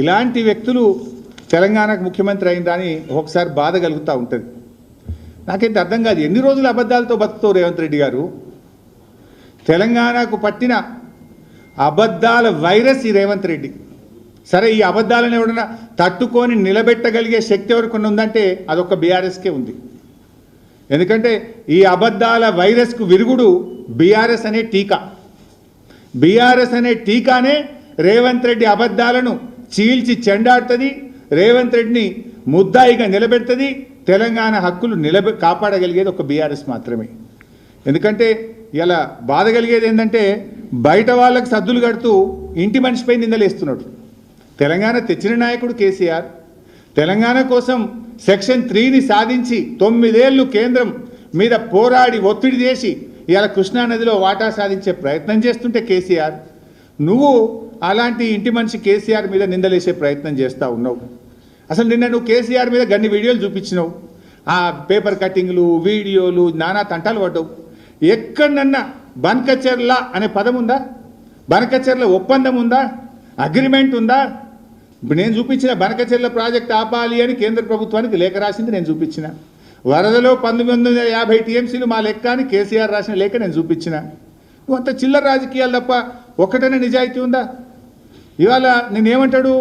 ఇలాంటి వ్యక్తులు తెలంగాణకు ముఖ్యమంత్రి అయిందని ఒకసారి బాధ కలుగుతూ ఉంటుంది. నాకైతే అర్థం కాదు, ఎన్ని రోజులు అబద్ధాలతో బతుకుతావు రేవంత్ రెడ్డి గారు? తెలంగాణకు పట్టిన అబద్ధాల వైరస్ ఈ రేవంత్ రెడ్డి. సరే, ఈ అబద్ధాలను ఎవడన్నా తట్టుకొని నిలబెట్టగలిగే శక్తి ఎవరికి ఉందంటే అదొక బీఆర్ఎస్కే ఉంది. ఎందుకంటే ఈ అబద్ధాల వైరస్కు విరుగుడు బీఆర్ఎస్ అనే టీకా. బీఆర్ఎస్ అనే టీకానే రేవంత్ రెడ్డి అబద్ధాలను చీల్చి చెండాడుతుంది, రేవంత్ రెడ్డిని ముద్దాయిగా నిలబెడుతుంది. తెలంగాణ హక్కులు కాపాడగలిగేది ఒక బీఆర్ఎస్ మాత్రమే. ఎందుకంటే ఇలా బాధ కలిగేది ఏంటంటే బయట వాళ్ళకు సద్దులు కడుతూ ఇంటి మనిషిపై నిందలేస్తున్నాడు. తెలంగాణ తెచ్చిన నాయకుడు కేసీఆర్. తెలంగాణ కోసం సెక్షన్ 3ని సాధించి 9 ఏళ్ళు కేంద్రం మీద పోరాడి ఒత్తిడి చేసి ఇలా కృష్ణానదిలో వాటా సాధించే ప్రయత్నం చేస్తుంటే కేసీఆర్, నువ్వు అలాంటి ఇంటి మనిషి కేసీఆర్ మీద నిందలేసే ప్రయత్నం చేస్తూ ఉన్నావు. అసలు నిన్న నువ్వు కేసీఆర్ మీద గన్ని వీడియోలు చూపించినావు, ఆ పేపర్ కటింగ్లు వీడియోలు నానా తంటాలు పడ్డావు. ఎక్కడన్నా బనకచెర్ల అనే పదం ఉందా? బనకచెర్ల ఒప్పందం ఉందా? అగ్రిమెంట్ ఉందా? ఇప్పుడు నేను చూపించిన బనకచెర్ల ప్రాజెక్ట్ ఆపాలి అని కేంద్ర ప్రభుత్వానికి లేఖ రాసింది నేను చూపించిన. వరదలో 1950 టీఎంసీలు మా లెక్క అని కేసీఆర్ రాసిన లేఖ నేను చూపించిన. నువ్వు అంత చిల్లర రాజకీయాలు తప్ప ఒకటనే నిజాయితీ ఉందా? ఇవాళ నేనేమంటాడు,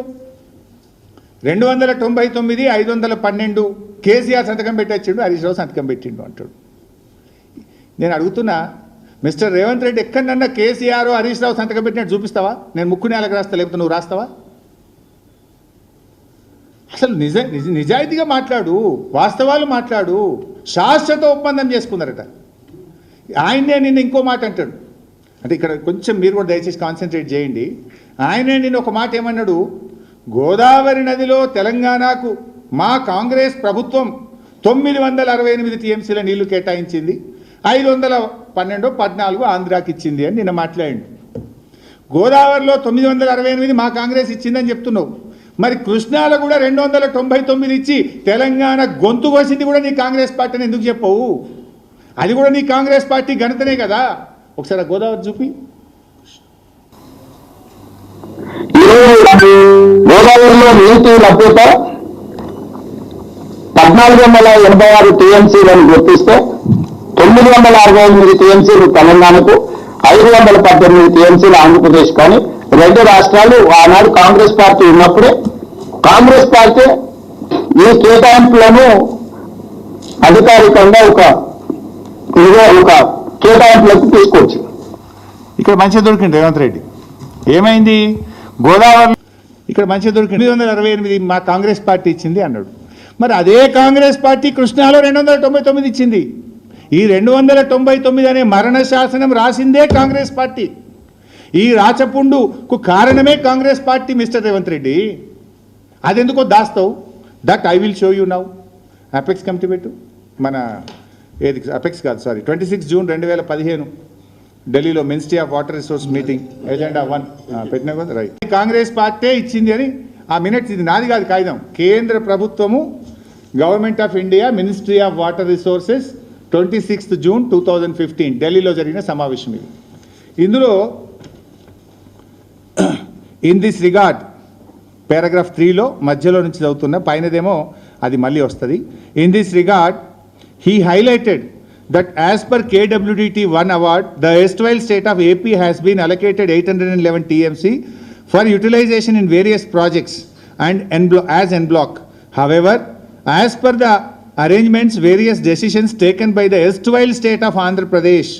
299 512 కేసీఆర్ సంతకం పెట్టించిండు, హరీష్ రావు సంతకం పెట్టిండు అంటాడు. నేను అడుగుతున్నా, మిస్టర్ రేవంత్ రెడ్డి, ఎక్కడన్నా కేసీఆర్ హరీష్ రావు సంతకం పెట్టినట్టు చూపిస్తావా? నేను ముక్కు నేలకు రాస్తా, లేకపోతే నువ్వు రాస్తావా? అసలు నిజాయితీగా మాట్లాడు, వాస్తవాలు మాట్లాడు. శాశ్వత ఒప్పందం చేసుకున్నారట. ఆయనే నిన్న ఇంకో మాట అంటాడు. అంటే ఇక్కడ కొంచెం మీరు కూడా దయచేసి కాన్సన్ట్రేట్ చేయండి. ఆయనే నిన్న ఒక మాట ఏమన్నాడు, గోదావరి నదిలో తెలంగాణకు మా కాంగ్రెస్ ప్రభుత్వం 968 టీఎంసీల నీళ్లు కేటాయించింది, 512 14 ఆంధ్రాకి ఇచ్చింది అని నిన్న మాట్లాడిండు. గోదావరిలో 968 మా కాంగ్రెస్ ఇచ్చిందని చెప్తున్నావు, మరి కృష్ణాలో కూడా 299 ఇచ్చి తెలంగాణ గొంతు కోసింది కూడా నీ కాంగ్రెస్ పార్టీని ఎందుకు చెప్పవు? అది కూడా నీ కాంగ్రెస్ పార్టీ ఘనతనే కదా. ఒకసారి గోదావరి చూపి. గోదావరిలో నీటి లభ్యత 1486 టీఎంసీలను గుర్తిస్తే 968 టీఎంసీలు తెలంగాణకు, 518 టీఎంసీలు ఆంధ్రప్రదేశ్. కానీ రెండు రాష్ట్రాలు ఆనాడు కాంగ్రెస్ పార్టీ ఉన్నప్పుడే కాంగ్రెస్ పార్టీ ఈ కేటాయింపులను అధికారికంగా ఒక కేటాయింపులకు తీసుకొచ్చి ఇక్కడ మంచిగా దొరికింది రేవంత్ రెడ్డి. ఏమైంది? గోదావరి ఇక్కడ మంచిగా దొరికింది, 268 మా కాంగ్రెస్ పార్టీ ఇచ్చింది అన్నాడు. మరి అదే కాంగ్రెస్ పార్టీ కృష్ణాలో 299 ఇచ్చింది. ఈ 299 అనే మరణ శాసనం రాసిందే కాంగ్రెస్ పార్టీ. ఈ రాచపుండుకు కారణమే కాంగ్రెస్ పార్టీ. మిస్టర్ రేవంత్ రెడ్డి, అదెందుకో దాస్తావు? That I will show you now. Apex committee పెట్టు. మన ఏది అపెక్స్ కాదు, సారీ, 26 జూన్ 2015 ఢిల్లీలో ministry of water resource meeting agenda 1 పెట్టినా కదా, రైట్. కాంగ్రెస్ పార్టీ ఇచ్చింది అని ఆ మినిట్స్, ఇది నాది కాదు కాగితం, కేంద్ర ప్రభుత్వము government of India ministry of water resources 26 June 2015 ఢిల్లీలో జరిగిన సమావేశం ఇది. ఇందులో ఇన్ దిస్ రిగార్డ్ పారాగ్రాఫ్ 3లో మధ్యలో నుంచి చదువుతున్న, పైనదేమో అది మళ్ళీ వస్తుంది. In this regard he highlighted that as per KWDT 1 award, the erstwhile state of AP has been allocated 811 TMC for utilization in various projects and as en bloc. However, as per the arrangements, various decisions taken by the erstwhile state of Andhra Pradesh,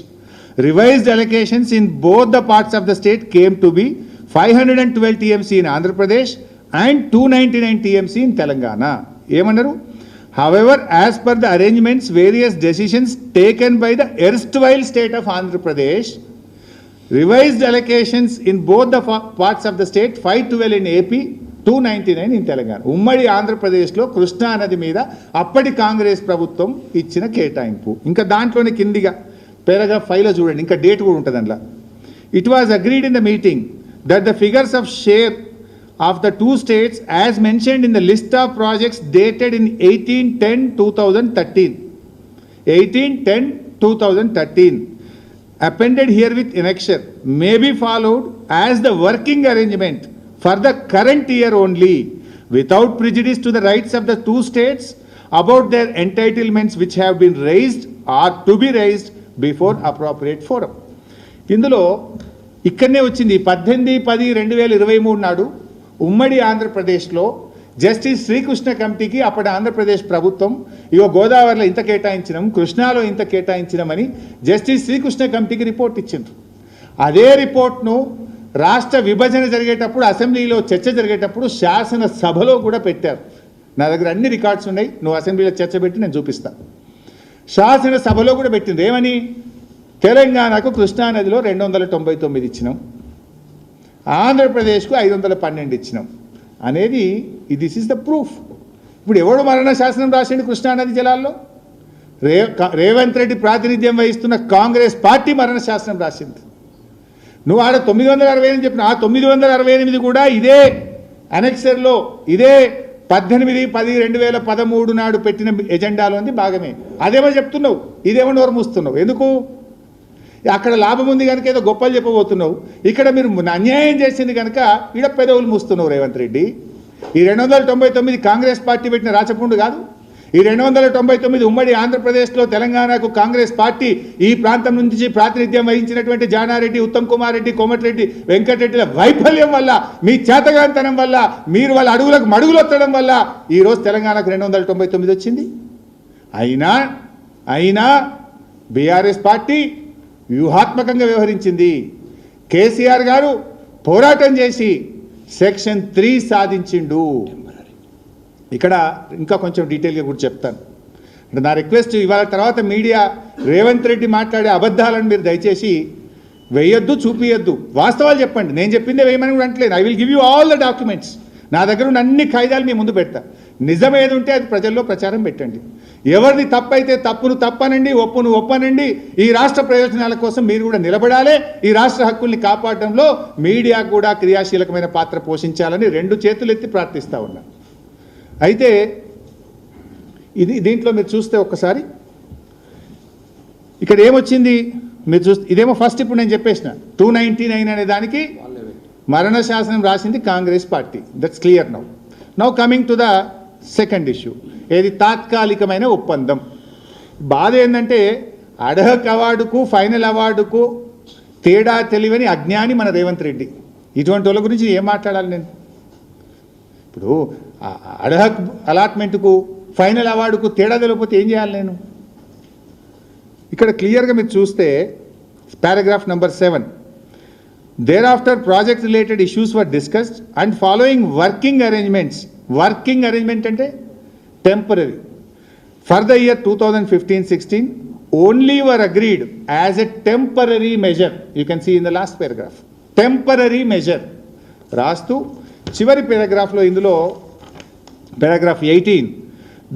revised allocations in both the parts of the state came to be 512 TMC in Andhra Pradesh and 299 TMC in Telangana. ఏమన్నారు? However, as per the arrangements, various decisions taken by the erstwhile state of Andhra Pradesh, revised allocations in both the parts of the state, 512 in AP, 299 in Telangana. ఉమ్మడి ఆంధ్రప్రదేశ్లో కృష్ణా నది మీద అప్పటి కాంగ్రెస్ ప్రభుత్వం ఇచ్చిన కేటాయింపు. ఇంకా దాంట్లోనే కిందిగా పారాగ్రాఫ్ 5లో చూడండి, ఇంకా డేట్ కూడా ఉంటుంది అందులో. It was agreed in the meeting that the figures of share of the two states as mentioned in the list of projects dated in 18-10-2013 appended here with annexure may be followed as the working arrangement for the current year only, without prejudice to the rights of the two states about their entitlements which have been raised or to be raised before appropriate forum. ఇందులో ఇక్కడనే వచ్చింది 18/10/2023 నాడు ఉమ్మడి ఆంధ్రప్రదేశ్లో justice Srikrishna కమిటీకి అప్పటి ఆంధ్రప్రదేశ్ ప్రభుత్వం ఇగో గోదావరిలో ఇంత కేటాయించినాం, కృష్ణాలో ఇంత కేటాయించినామని జస్టిస్ శ్రీకృష్ణ కమిటీకి రిపోర్ట్ ఇచ్చిండ్రు. అదే రిపోర్ట్ను రాష్ట్ర విభజన జరిగేటప్పుడు అసెంబ్లీలో చర్చ జరిగేటప్పుడు శాసనసభలో కూడా పెట్టారు. నా దగ్గర అన్ని రికార్డ్స్ ఉన్నాయి, నువ్వు అసెంబ్లీలో చర్చ పెట్టి నేను చూపిస్తాను. శాసనసభలో కూడా పెట్టింది ఏమని, తెలంగాణకు కృష్ణానదిలో 299 ఇచ్చినాం, ఆంధ్రప్రదేశ్కు 512 ఇచ్చినాం అనేది దిస్ ఈస్ ద ప్రూఫ్. ఇప్పుడు ఎవడు మరణ శాసనం రాసిండు కృష్ణానది జలాల్లో? రేవంత్ రెడ్డి ప్రాతినిధ్యం వహిస్తున్న కాంగ్రెస్ పార్టీ మరణ శాసనం రాసింది. నువ్వు ఆడ 968 చెప్పిన ఆ 968 కూడా ఇదే అనెక్సర్లో ఇదే 18/10/2013 నాడు పెట్టిన ఎజెండాలోని భాగమే. అదేమో చెప్తున్నావు, ఇదేమో నోరు మూస్తున్నావు. ఎందుకు? అక్కడ లాభం ఉంది కనుక ఏదో గొప్పలు చెప్పబోతున్నావు, ఇక్కడ మీరు అన్యాయం చేసింది కనుక ఈడ పెదవులు మూస్తున్నావు రేవంత్ రెడ్డి. ఈ 299 కాంగ్రెస్ పార్టీ పెట్టిన రాచపుండు కాదు. ఈ 299 ఉమ్మడి ఆంధ్రప్రదేశ్లో తెలంగాణకు కాంగ్రెస్ పార్టీ ఈ ప్రాంతం నుంచి ప్రాతినిధ్యం వహించినటువంటి జానారెడ్డి, ఉత్తమ్ కుమార్ రెడ్డి, కోమటిరెడ్డి, వెంకటరెడ్డిల వైఫల్యం వల్ల, మీ చేతగాంతనం వల్ల, మీరు వాళ్ళ అడుగులకు మడుగులొత్తడం వల్ల ఈరోజు తెలంగాణకు 299 వచ్చింది. అయినా బీఆర్ఎస్ పార్టీ వ్యూహాత్మకంగా వ్యవహరించింది. కేసీఆర్ గారు పోరాటం చేసి సెక్షన్ 3 సాధించిండు. ఇక్కడ ఇంకా కొంచెం డీటెయిల్గా కూడా చెప్తాను. అంటే నా రిక్వెస్ట్, ఇవాళ తర్వాత మీడియా రేవంత్ రెడ్డి మాట్లాడే అబద్ధాలను మీరు దయచేసి వేయొద్దు, చూపియొద్దు, వాస్తవాలు చెప్పండి. నేను చెప్పిందే వేయమని కూడా అంటలేదు. I will give you all the documents. నా దగ్గర ఉన్న అన్ని కాయిదాలు మీ ముందు పెడతా. నిజం ఏది ఉంటే అది ప్రజల్లో ప్రచారం పెట్టండి. ఎవరిది తప్పైతే తప్పును తప్పనండి, ఒప్పును ఒప్పనండి. ఈ రాష్ట్ర ప్రయోజనాల కోసం మీరు కూడా నిలబడాలి. ఈ రాష్ట్ర హక్కుల్ని కాపాడడంలో మీడియా కూడా క్రియాశీలకమైన పాత్ర పోషించాలని 2 చేతులెత్తి ప్రార్థిస్తూ ఉన్నా. అయితే దీంట్లో మీరు చూస్తే ఒక్కసారి ఇక్కడ ఏమొచ్చింది మీరు చూస్తే, ఇదేమో ఫస్ట్ ఇప్పుడు నేను చెప్పేసిన 299 అనే దానికి మరణ శాసనం రాసింది Congress party. That's clear. Now coming to the second issue, ఏది తాత్కాలికమైన ఒప్పందం. బాధ ఏంటంటే అడహక్ అవార్డుకు ఫైనల్ అవార్డుకు తేడా తెలియని అజ్ఞాని మన రేవంత్ రెడ్డి. ఇటువంటి వాళ్ళ గురించి ఏం మాట్లాడాలి నేను? ఇప్పుడు అడహక్ అలాట్మెంట్కు ఫైనల్ అవార్డుకు తేడా తెలియకపోతే ఏం చేయాలి నేను? ఇక్కడ క్లియర్గా మీరు చూస్తే paragraph number 7, thereafter project related issues were discussed and following working arrangements అంటే temporary for the year 2015-16 only were agreed as a temporary measure. You can see in the last paragraph, temporary measure రాస్తూ చివరి పారాగ్రాఫ్లో ఇందులో paragraph 18,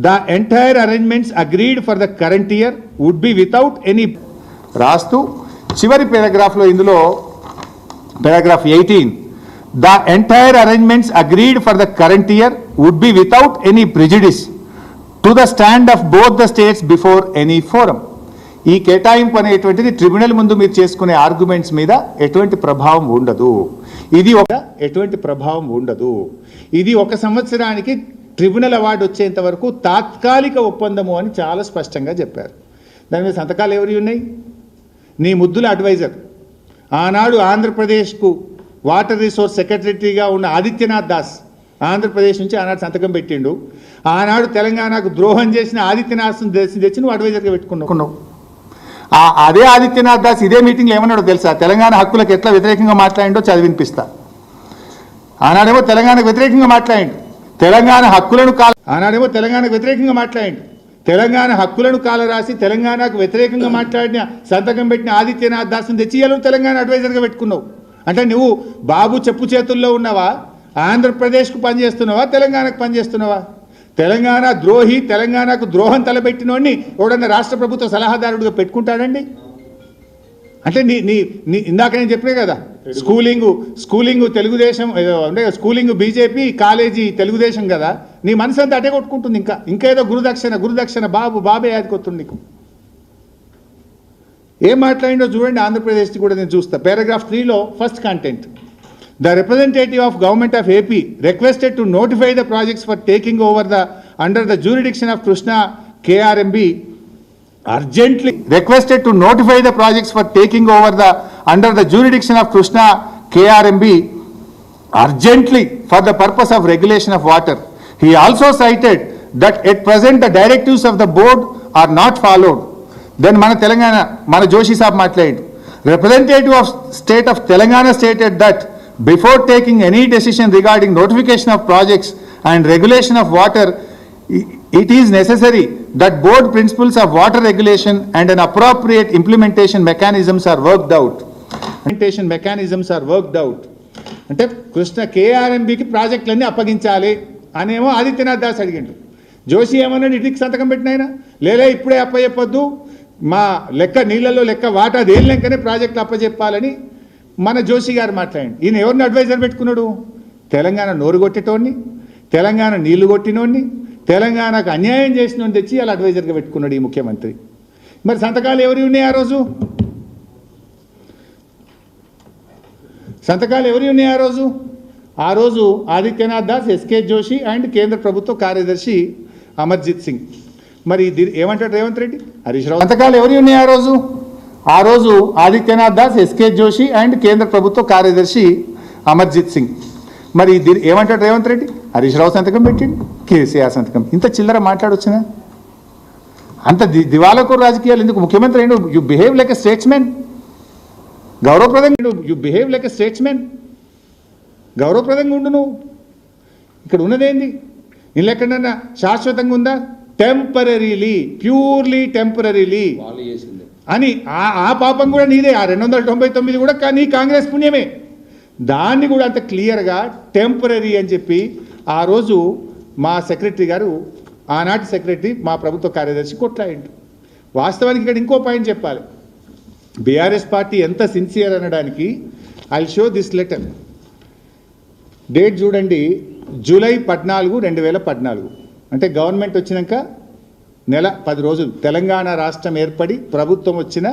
the entire arrangements agreed for the current year would be without any రాస్తూ చివరి పారాగ్రాఫ్లో ఇందులో paragraph 18, the entire arrangements agreed for the current year would be without any prejudice to the stand of both the states before any forum. ఈ కేటాయింపు అనేటువంటిది tribunal ముందు మీరు చేసుకునే arguments మీద ఎటువంటి ప్రభావం ఉండదు. ఎటువంటి ప్రభావం ఉండదు. ఇది 1 సంవత్సరానికి ట్రిబ్యునల్ అవార్డు వచ్చేంత వరకు తాత్కాలిక ఒప్పందము అని చాలా స్పష్టంగా చెప్పారు. దాని మీద సంతకాలు ఎవరి ఉన్నాయి? నీ ముద్దుల అడ్వైజర్, ఆనాడు ఆంధ్రప్రదేశ్కు వాటర్ రిసోర్స్ సెక్రటరీగా ఉన్న ఆదిత్యనాథ్ దాస్ ఆంధ్రప్రదేశ్ నుంచి ఆనాడు సంతకం పెట్టిండు. ఆనాడు తెలంగాణకు ద్రోహం చేసిన ఆదిత్యనాథ్ తెచ్చి నువ్వు అడ్వైజర్గా పెట్టుకున్నావు. అదే ఆదిత్యనాథ్ దాస్ ఇదే మీటింగ్లో ఏమన్నాడో తెలుసా? తెలంగాణ హక్కులకు ఎట్లా వ్యతిరేకంగా మాట్లాడిండో చదివినిపిస్తా. ఆనాడేమో తెలంగాణకు వ్యతిరేకంగా మాట్లాడిండు, తెలంగాణ హక్కులను కాలరాసి తెలంగాణకు వ్యతిరేకంగా మాట్లాడిన సంతకం పెట్టిన ఆదిత్యనాథ్ దాస్ని తెచ్చి ఇలా తెలంగాణ అడ్వైజర్గా పెట్టుకున్నావు. అంటే నువ్వు బాబు చెప్పు చేతుల్లో ఉన్నావా? ఆంధ్రప్రదేశ్కు పనిచేస్తున్నావా? తెలంగాణకు పనిచేస్తున్నావా? తెలంగాణ ద్రోహి, తెలంగాణకు ద్రోహం తలపెట్టినోడిని ఎవడన్నా రాష్ట్ర ప్రభుత్వ సలహాదారుడిగా పెట్టుకుంటాడండి? అంటే నీ ఇందాక నేను చెప్పినా కదా, స్కూలింగ్ తెలుగుదేశం అంటే స్కూలింగ్ బీజేపీ, కాలేజీ తెలుగుదేశం కదా. నీ మనసు అంతా అటే కొట్టుకుంటుంది. ఇంకా ఏదో గురుదక్షిణ బాబే యాదికొస్తుంది నీకు. ఏం మాట్లాడిండో చూడండి. ఆంధ్రప్రదేశ్కి కూడా నేను చూస్తా. పారాగ్రాఫ్ 3లో first content, The representative of Government of AP requested to notify the projects for taking over under the jurisdiction of Krishna KRMB urgently requested to notify the projects for taking over under the jurisdiction of Krishna KRMB urgently for the purpose of regulation of water. He also cited that at present the directives of the board are not followed. Then మన తెలంగాణ మన జోషి సాబ్ మాట్లాడాడు. Representative of state of Telangana stated that before taking any decision regarding notification of projects and regulation of water, it is necessary that board principles of water regulation and an appropriate implementation mechanisms are worked out. Implementation mechanisms are worked out. అంటే కృష్ణ కేఆర్ఎంబికి ప్రాజెక్టులన్నీ అప్పగించాలి అనేమో ఆదిత్యనాథ్ దాస్ అడిగిండు. జోషి ఏమన్నాడు, ఇంటికి సంతకం పెట్టినాయన లేలే ఇప్పుడే అప్పచెప్పొద్దు, మా లెక్క నీళ్ళలో లెక్క వాటా తేలినాకనే ప్రాజెక్టులు అప్పచెప్పాలని మన జోషి గారు మాట్లాడండి. ఈయన ఎవరిని అడ్వైజర్ పెట్టుకున్నాడు? తెలంగాణ నోరు కొట్టేటోడిని, తెలంగాణ నీళ్లు కొట్టినోడిని, తెలంగాణకు అన్యాయం చేసినోడిని తెచ్చి అలా అడ్వైజర్గా పెట్టుకున్నాడు ఈ ముఖ్యమంత్రి. మరి సంతకాలు ఎవరి ఉన్నాయి ఆ రోజు? సంతకాలు ఎవరి ఉన్నాయి ఆ రోజు? ఆ రోజు ఆదిత్యనాథ్ దాస్, ఎస్కే జోషి అండ్ కేంద్ర ప్రభుత్వ కార్యదర్శి అమర్జిత్ సింగ్. మరి ఏమంటాడు రేవంత్ రెడ్డి? హరీష్ రావు. సంతకాలు ఎవరి ఉన్నాయి ఆ రోజు? ఆ రోజు ఆదిత్యనాథ్ దాస్, ఎస్కే జోషి అండ్ కేంద్ర ప్రభుత్వ కార్యదర్శి అమర్జిత్ సింగ్. మరి ఏమంటాడు రేవంత్ రెడ్డి? హరీష్ రావు సంతకం పెట్టిండు, కేసీఆర్ సంతకం. ఇంత చిల్లర మాట్లాడొచ్చునా? అంత దివాళాకోరు రాజకీయాలు ఎందుకు? ముఖ్యమంత్రి ఏండు? You behave like a statesmen. గౌరవప్రదంగా you behave like a statesmen. గౌరవప్రదంగా ఉండు. నువ్వు ఇక్కడ ఉన్నదేంది? ఇల్లు ఎక్కడన్నా శాశ్వతంగా ఉందా? టెంపరీలీ, ప్యూర్లీ టెంపరీలీ అని ఆ పాపం కూడా నీదే. ఆ 299 కూడా నీ కాంగ్రెస్ పుణ్యమే. దాన్ని కూడా అంత క్లియర్గా టెంపరీ అని చెప్పి ఆ రోజు మా సెక్రటరీ గారు, ఆనాటి సెక్రటరీ, మా ప్రభుత్వ కార్యదర్శి కొట్లాయిండు. వాస్తవానికి ఇక్కడ ఇంకో పాయింట్ చెప్పాలి. బీఆర్ఎస్ పార్టీ ఎంత సిన్సియర్ అనడానికి I show this letter. Date చూడండి, జూలై 14, 2014. అంటే గవర్నమెంట్ వచ్చినాక నెల 10 రోజులు, తెలంగాణ రాష్ట్రం ఏర్పడి ప్రభుత్వం వచ్చిన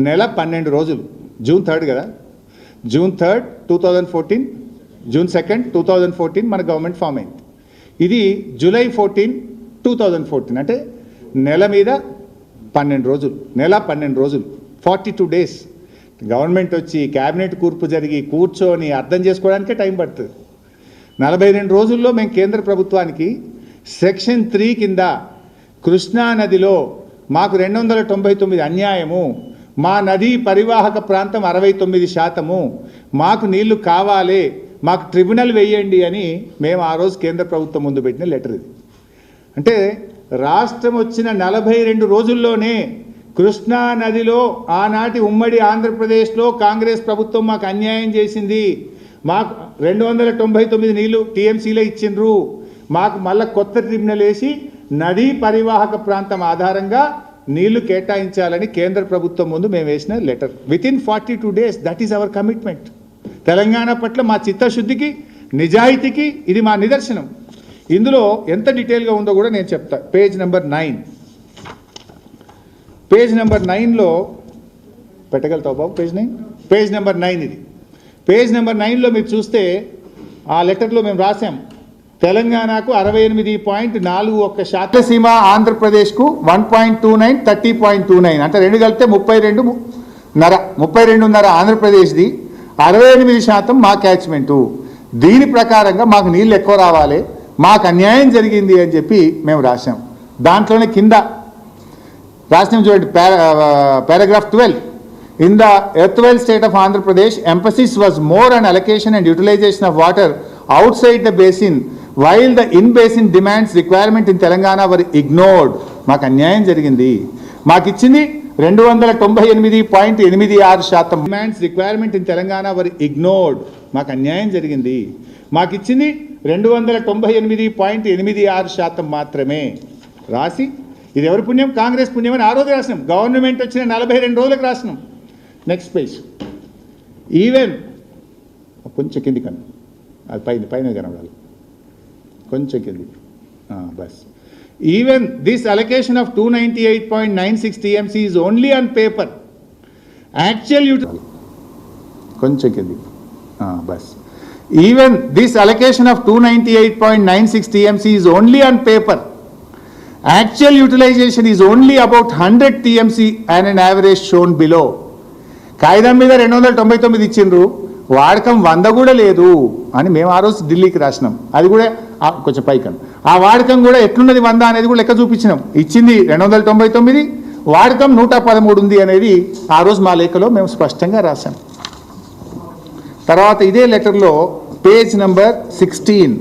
నెల 12 రోజులు. జూన్ 3 కదా, జూన్ 3, 2014, జూన్ 2, 2014 మన గవర్నమెంట్ ఫామ్ అయింది. ఇది జూలై 14, 2014. అంటే నెల మీద 12 రోజులు, నెల 12 రోజులు, 42 days. గవర్నమెంట్ వచ్చి క్యాబినెట్ కూర్పు జరిగి కూర్చొని అర్థం చేసుకోవడానికే టైం పడుతుంది. 42 రోజుల్లో మేము కేంద్ర ప్రభుత్వానికి సెక్షన్ 3 కింద కృష్ణా నదిలో మాకు 299 అన్యాయము, మా నదీ పరివాహక ప్రాంతం 69%, మాకు నీళ్లు కావాలి, మాకు ట్రిబ్యునల్ వేయండి అని మేము ఆ రోజు కేంద్ర ప్రభుత్వం ముందు పెట్టిన లెటర్ ఇది. అంటే రాష్ట్రం వచ్చిన 42 రోజుల్లోనే కృష్ణా నదిలో ఆనాటి ఉమ్మడి ఆంధ్రప్రదేశ్లో కాంగ్రెస్ ప్రభుత్వం మాకు అన్యాయం చేసింది. మాకు 299 నీళ్లు టీఎంసీలో ఇచ్చిండ్రు, మాకు మళ్ళీ కొత్త ట్రిబ్యునల్ వేసి నదీ పరివాహక ప్రాంతం ఆధారంగా నీళ్లు కేటాయించాలని కేంద్ర ప్రభుత్వం ముందు మేము వేసిన letter. Within 42 days. That is our commitment. Telangana పట్ల మా చిత్తశుద్ధికి, నిజాయితీకి ఇది మా నిదర్శనం. ఇందులో ఎంత డీటెయిల్గా ఉందో కూడా నేను చెప్తా. పేజ్ నెంబర్ 9, పేజ్ నెంబర్ 9లో పెట్టగలుగుతావు బాబు? పేజ్ నెంబర్ 9 ఇది. పేజ్ నెంబర్ 9లో మీరు చూస్తే ఆ లెటర్లో మేము రాసాం, తెలంగాణకు 68.41%, సీమ ఆంధ్రప్రదేశ్కు 1.29, 30.29, అంటే రెండు కలిపితే 32.5 ఆంధ్రప్రదేశ్ది, 68% మా క్యాచ్మెంటు. దీని ప్రకారంగా మాకు నీళ్ళు ఎక్కువ రావాలి, మాకు అన్యాయం జరిగింది అని చెప్పి మేము రాసాం. దాంట్లోనే కింద రాసినాం చూడండి, paragraph 12. In the erstwhile state of Andhra Pradesh, emphasis was more on allocation and utilization of water outside the basin, while the in-basin demands requirement in Telangana were ignored. మాకు అన్యాయం జరిగింది. మాకు ఇచ్చింది 298.86%. Demands requirement in Telangana were ignored. మాకు అన్యాయం జరిగింది. మాకు ఇచ్చింది 298.86% మాత్రమే. రాసి ఇది ఎవరి పుణ్యం? కాంగ్రెస్ పుణ్యం అని ఆ రోజు రాసినాం. గవర్నమెంట్ వచ్చిన 42 రోజులకు రాసినాం. Next page. ఈవెన్ కొంచెం కింది కన్నా, అది పైన కనబడాలి, కొంచెం కింది bus. Even this allocation of 298.96 TMC is only on paper. Actual కొంచెం కింది bus even this allocation of 298.96 TMC is only on paper. Actual utilization is only about 100 TMC and an average shown below. కాగితం మీద 299 ఇచ్చిండ్రు, వాడకం 100 కూడా లేదు అని మేము ఆ రోజు ఢిల్లీకి రాసినాం. అది కూడా కొంచెం పైకం ఆ వాడకం కూడా ఎట్లున్నది 100 అనేది కూడా లెక్క చూపించినాం. ఇచ్చింది 299, వాడకం 113 ఉంది అనేది ఆ రోజు మా లేఖలో మేము స్పష్టంగా రాసాం. తర్వాత ఇదే లెటర్లో పేజ్ నెంబర్ 16.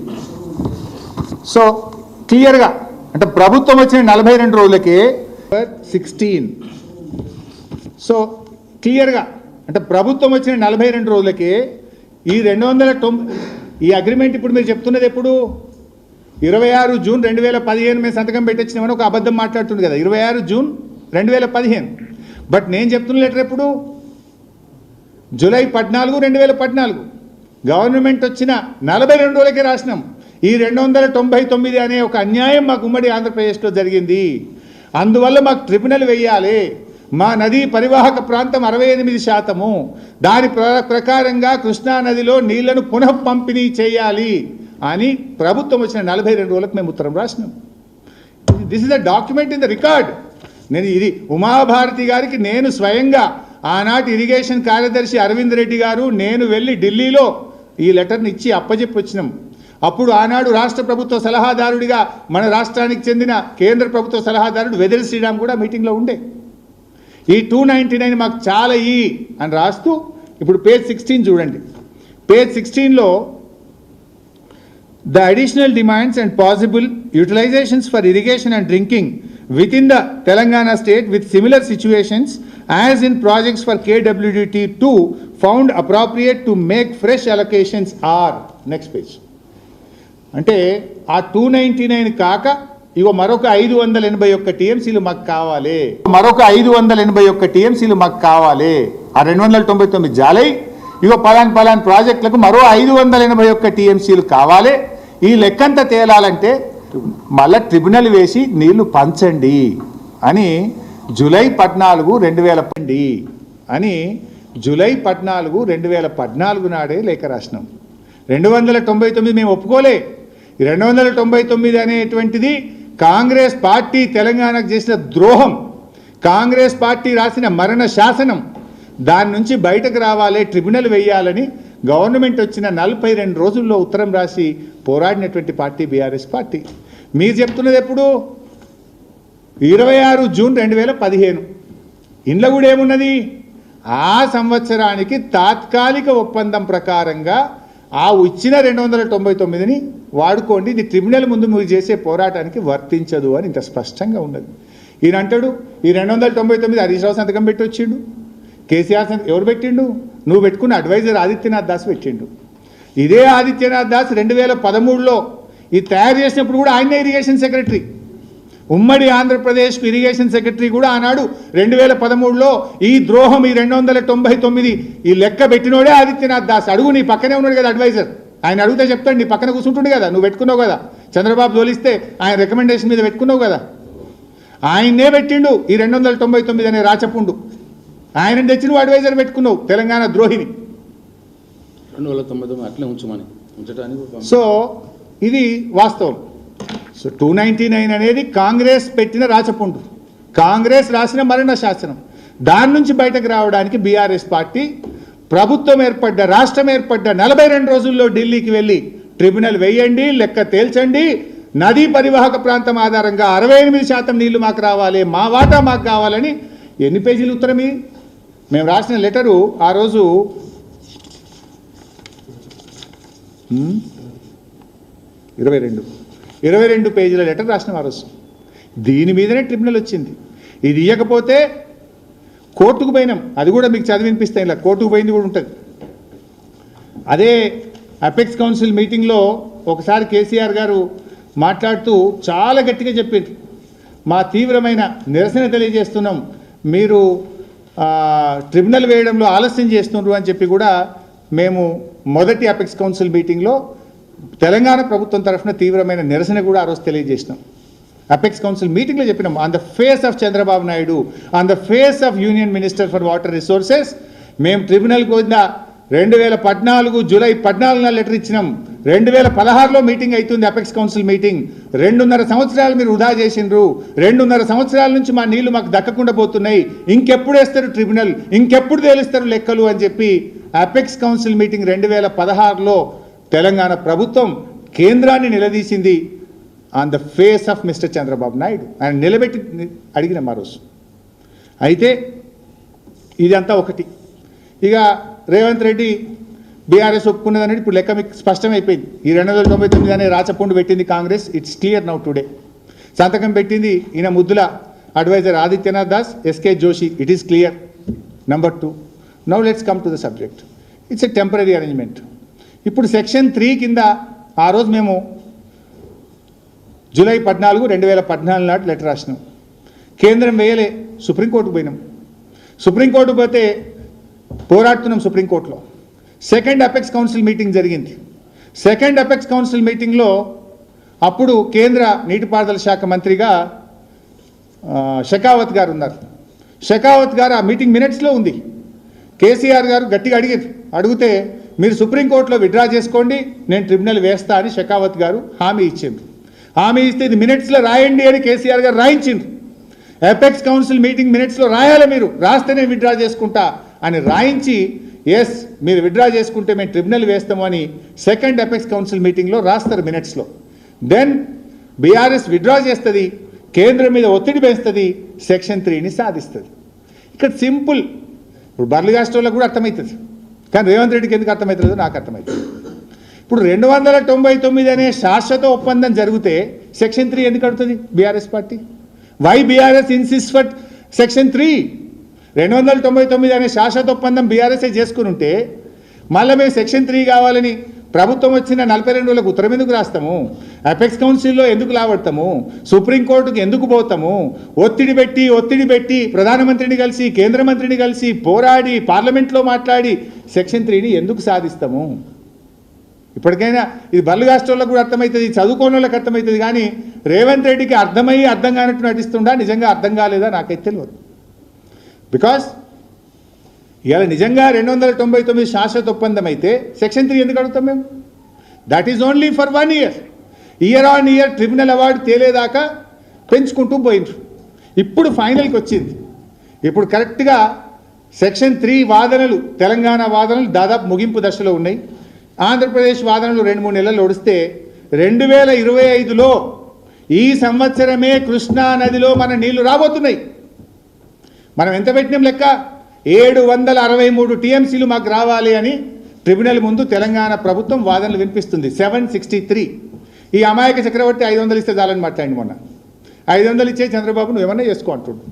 సో క్లియర్గా అంటే ప్రభుత్వం వచ్చిన 42 రోజులకే 16. సో క్లియర్గా అంటే ప్రభుత్వం వచ్చిన 42 రోజులకే ఈ 290 ఈ అగ్రిమెంట్ ఇప్పుడు మీరు చెప్తున్నది ఎప్పుడు 26 జూన్ 2015 మేము సంతకం పెట్టించినామని ఒక అబద్ధం మాట్లాడుతుంది కదా, 26 జూన్ 2015. బట్ నేను చెప్తున్న లెటర్ ఎప్పుడు జూలై 14, 2014. గవర్నమెంట్ వచ్చిన 42 రోజులకే రాసినాం. ఈ 299 అనే ఒక అన్యాయం మాకు ఉమ్మడి ఆంధ్రప్రదేశ్లో జరిగింది, అందువల్ల మాకు ట్రిబ్యునల్ వేయాలి, మా నదీ పరివాహక ప్రాంతం 68%, దాని ప్రకారంగా కృష్ణా నదిలో నీళ్లను పునః పంపిణీ చేయాలి అని ప్రభుత్వం వచ్చిన 42 రోజులకు మేము ఉత్తరం రాసినాం. This is a document in the record. నేను ఇది ఉమాభారతి గారికి నేను స్వయంగా ఆనాటి ఇరిగేషన్ కార్యదర్శి అరవింద్ రెడ్డి గారు నేను వెళ్ళి ఢిల్లీలో ఈ లెటర్ని ఇచ్చి అప్పచెప్పి వచ్చినాం. అప్పుడు ఆనాడు రాష్ట్ర ప్రభుత్వ సలహాదారుడిగా మన రాష్ట్రానికి చెందిన కేంద్ర ప్రభుత్వ సలహాదారుడు వెదర్ శ్రీరామ్ కూడా మీటింగ్లో ఉండే. ఈ 299 మాకు చాలా అని రాస్తూ ఇప్పుడు పేజ్ 16 చూడండి. పేజ్ 16లో the additional demands and possible utilizations for irrigation and drinking within the Telangana state with similar situations as in projects for KWDT2 found appropriate to make fresh allocations are next page. అంటే ఆ 299 కాక ఇగో మరొక 581 TMCలు మాకు కావాలి, మరొక 581 TMCలు మాకు కావాలి. ఆ 299 జాలై ఇగో పలాన్ ప్రాజెక్టులకు మరో 581 TMCలు కావాలి. ఈ లెక్కంతా తేలాలంటే మళ్ళా ట్రిబ్యునల్ వేసి నీళ్లు పంచండి అని జూలై 14, 2010 అని జూలై 14, 2014 నాడే లేఖ రాసినాం. 299 మేము ఒప్పుకోలే. 299 అనేటువంటిది కాంగ్రెస్ పార్టీ తెలంగాణకు చేసిన ద్రోహం, కాంగ్రెస్ పార్టీ రాసిన మరణ శాసనం. దాని నుంచి బయటకు రావాలి, ట్రిబ్యునల్ వేయాలని గవర్నమెంట్ వచ్చిన 42 రోజుల్లో ఉత్తరం రాసి పోరాడినటువంటి పార్టీ బీఆర్ఎస్ పార్టీ. మీరు చెప్తున్నది ఎప్పుడు 26 జూన్ 2015. ఇంట్లో కూడా ఏమున్నది ఆ సంవత్సరానికి తాత్కాలిక ఒప్పందం ప్రకారంగా ఆ ఇచ్చిన 299ని వాడుకోండి, ఇది ట్రిబ్యునల్ ముందు మీరు చేసే పోరాటానికి వర్తించదు అని ఇంత స్పష్టంగా ఉన్నది. ఈయన అంటాడు ఈ 299 హరీష్ రావు సంతకం పెట్టి వచ్చిండు, కేసీఆర్ ఎవరు పెట్టిండు, నువ్వు పెట్టుకున్న అడ్వైజర్ ఆదిత్యనాథ్ దాస్ పెట్టిండు. ఇదే ఆదిత్యనాథ్ దాస్ 2013లో ఇది తయారు చేసినప్పుడు కూడా ఆయనే ఇరిగేషన్ సెక్రటరీ, ఉమ్మడి ఆంధ్రప్రదేశ్కు ఇరిగేషన్ సెక్రటరీ కూడా ఆనాడు 2013లో ఈ ద్రోహం ఈ 299 ఈ లెక్క పెట్టినోడే ఆదిత్యనాథ్ దాస్. అడుగు, నీ పక్కనే ఉన్నాడు కదా అడ్వైజర్, ఆయన అడిగితే చెప్తాడు, నీ పక్కన కూర్చుంటుండే కదా, నువ్వు పెట్టుకున్నావు కదా, చంద్రబాబు తోలిస్తే ఆయన రికమెండేషన్ మీద పెట్టుకున్నావు కదా, ఆయన్నే పెట్టిండు ఈ 299 అనే రాచపుండు. ఆయన తెచ్చి నువ్వు అడ్వైజర్ పెట్టుకున్నావు, తెలంగాణ ద్రోహిని. 299 అట్లే ఉంచడానికి. సో ఇది వాస్తవం. సో 299 అనేది కాంగ్రెస్ పెట్టిన రాచపుండు, కాంగ్రెస్ రాసిన మరణ శాసనం. దాని నుంచి బయటకు రావడానికి బీఆర్ఎస్ పార్టీ ప్రభుత్వం ఏర్పడ్డ, రాష్ట్రం ఏర్పడ్డ 42 రోజుల్లో ఢిల్లీకి వెళ్ళి ట్రిబ్యునల్ వేయండి, లెక్క తేల్చండి, నదీ పరివాహక ప్రాంతం ఆధారంగా 68% నీళ్లు మాకు రావాలి, మా వాటా మాకు కావాలని. ఎన్ని పేజీలు ఉత్తరమి మేము రాసిన లెటరు ఆ రోజు 22 పేజీల లెటర్ రాసిన ఆ రోజు. దీని మీదనే ట్రిబ్యునల్ వచ్చింది. ఇది ఇవ్వకపోతే కోర్టుకు పోయినాం, అది కూడా మీకు చదివినిపిస్తాయి, ఇలా కోర్టుకు పోయింది కూడా ఉంటుంది. అదే అపెక్స్ కౌన్సిల్ మీటింగ్లో ఒకసారి కేసీఆర్ గారు మాట్లాడుతూ చాలా గట్టిగా చెప్పారు, మా తీవ్రమైన నిరసన తెలియజేస్తున్నాం, మీరు ట్రిబ్యునల్ వేయడంలో ఆలస్యం చేస్తున్నారు అని చెప్పి కూడా మేము మొదటి అపెక్స్ కౌన్సిల్ మీటింగ్లో తెలంగాణ ప్రభుత్వం తరఫున తీవ్రమైన నిరసన కూడా ఆ రోజు తెలియజేసినాం. అపెక్స్ కౌన్సిల్ మీటింగ్లో చెప్పినాం, on the face of Chandrababu Naidu, on the face of union minister for water resources, మేము ట్రిబ్యునల్కి వద్ద 2014 జూలై 14న లెటర్ ఇచ్చినాం. 2016లో మీటింగ్ అవుతుంది, అపెక్స్ కౌన్సిల్ మీటింగ్. 2.5 సంవత్సరాలు మీరు వృధా చేసిండ్రు. 2.5 సంవత్సరాల నుంచి మా నీళ్లు మాకు దక్కకుండా పోతున్నాయి. ఇంకెప్పుడు వేస్తారు ట్రిబ్యునల్, ఇంకెప్పుడు తేలుస్తారు లెక్కలు అని చెప్పి అపెక్స్ కౌన్సిల్ మీటింగ్ 2016లో తెలంగాణ ప్రభుత్వం కేంద్రాన్ని నిలదీసింది on the face of mister Chandrababu Naidu. ఆయన నిలబెట్టి అడిగిన మరోజు. అయితే ఇదంతా ఒకటి. ఇక రేవంత్ రెడ్డి బీఆర్ఎస్ ఒప్పుకున్నదని ఇప్పుడు లెక్క మీకు స్పష్టమైపోయింది. ఈ 299 అనే రాచపుండు పెట్టింది Congress. It's clear now today. సంతకం పెట్టింది ఈయన ముద్దుల adviser Adityanath Das, SK Joshi. It is clear. Number 2, now let's come to the subject. It's a temporary arrangement. ఇప్పుడు సెక్షన్ 3 కింద ఆ రోజు మేము జూలై 14, 2014 నాటి లెటర్ రాసినాం. కేంద్రం వేయలే, సుప్రీంకోర్టుకు పోయినాం. సుప్రీంకోర్టుకు పోతే పోరాడుతున్నాం సుప్రీంకోర్టులో. సెకండ్ అపెక్స్ కౌన్సిల్ మీటింగ్ జరిగింది. సెకండ్ అపెక్స్ కౌన్సిల్ మీటింగ్లో అప్పుడు కేంద్ర నీటిపారుదల శాఖ మంత్రిగా షెకావత్ గారు ఉన్నారు. షెకావత్ గారు ఆ మీటింగ్ మినిట్స్లో ఉంది. కేసీఆర్ గారు గట్టిగా అడిగితే మీరు సుప్రీంకోర్టులో విత్డ్రా చేసుకోండి, నేను ట్రిబ్యునల్ వేస్తా అని షెకావత్ గారు హామీ ఇచ్చిండ్రు. హామీ ఇస్తే ఇది మినిట్స్లో రాయండి అని కేసీఆర్ గారు రాయించిండ్రు. అపెక్స్ కౌన్సిల్ మీటింగ్ మినిట్స్లో రాయాలి, మీరు రాస్తేనే విత్డ్రా చేసుకుంటా అని రాయించి, ఎస్ మీరు విత్డ్రా చేసుకుంటే మేము ట్రిబ్యునల్ వేస్తాము అని సెకండ్ అపెక్స్ కౌన్సిల్ మీటింగ్లో రాస్తారు మినిట్స్లో. దెన్ బీఆర్ఎస్ విత్డ్రా చేస్తుంది, కేంద్రం మీద ఒత్తిడి పెంచుతుంది, సెక్షన్ 3ని సాధిస్తుంది. ఇక్కడ సింపుల్. ఇప్పుడు బర్లిగాస్టోళ్ళకు కూడా అర్థమవుతుంది, కానీ రేవంత్ రెడ్డికి ఎందుకు అర్థమవుతుందో నాకు అర్థమవుతుంది. ఇప్పుడు 299 అనే శాశ్వత ఒప్పందం జరిగితే సెక్షన్ 3 ఎందుకు అడుగుతుంది BRS party? Why BRS insist for section 3? 299 అనే శాశ్వత ఒప్పందం బీఆర్ఎస్ఏ చేసుకుని ఉంటే మళ్ళీ మేము సెక్షన్ 3 కావాలని ప్రభుత్వం వచ్చిన 42 రోజులకు ఉత్తరం ఎందుకు రాస్తాము? అపెక్స్ కౌన్సిల్లో ఎందుకు లావడతాము? సుప్రీంకోర్టుకు ఎందుకు పోతాము? ఒత్తిడి పెట్టి ప్రధానమంత్రిని కలిసి కేంద్ర మంత్రిని కలిసి పోరాడి పార్లమెంట్లో మాట్లాడి సెక్షన్ 3ని ఎందుకు సాధిస్తాము? ఇప్పటికైనా ఇది బల్లు రాష్ట్రాలకు కూడా అర్థమవుతుంది, చదువుకోని వాళ్ళకి అర్థమవుతుంది. కానీ రేవంత్ రెడ్డికి అర్థమయ్యి అర్థం కానట్టు నటిస్తుండా, నిజంగా అర్థం కాలేదా నాకైతే తెలియదు. బికాస్ ఇవాళ నిజంగా 299 శాశ్వత ఒప్పందం అయితే సెక్షన్ 3 ఎందుకు అడుగుతాం మేము? That is only for 1 year. Year on year tribunal award తేలేదాకా పెంచుకుంటూ పోయినారు. ఇప్పుడు ఫైనల్కి వచ్చింది. ఇప్పుడు కరెక్ట్గా సెక్షన్ 3 వాదనలు, తెలంగాణ వాదనలు దాదాపు ముగింపు దశలో ఉన్నాయి. ఆంధ్రప్రదేశ్ వాదనలు 2-3 నెలలు నడిస్తే 2025లో ఈ సంవత్సరమే కృష్ణా నదిలో మన నీళ్లు రాబోతున్నాయి. మనం ఎంత పెట్టినాం లెక్క? 763 టీఎంసీలు మాకు రావాలి అని ట్రిబ్యునల్ ముందు తెలంగాణ ప్రభుత్వం వాదనలు వినిపిస్తుంది. 763. ఈ అమాయక చక్రవర్తి 500 ఇస్తే చాలని మాట్లాడి మొన్న. 500 ఇచ్చే చంద్రబాబు నువ్వు ఏమన్నా చేసుకో అంటుండు.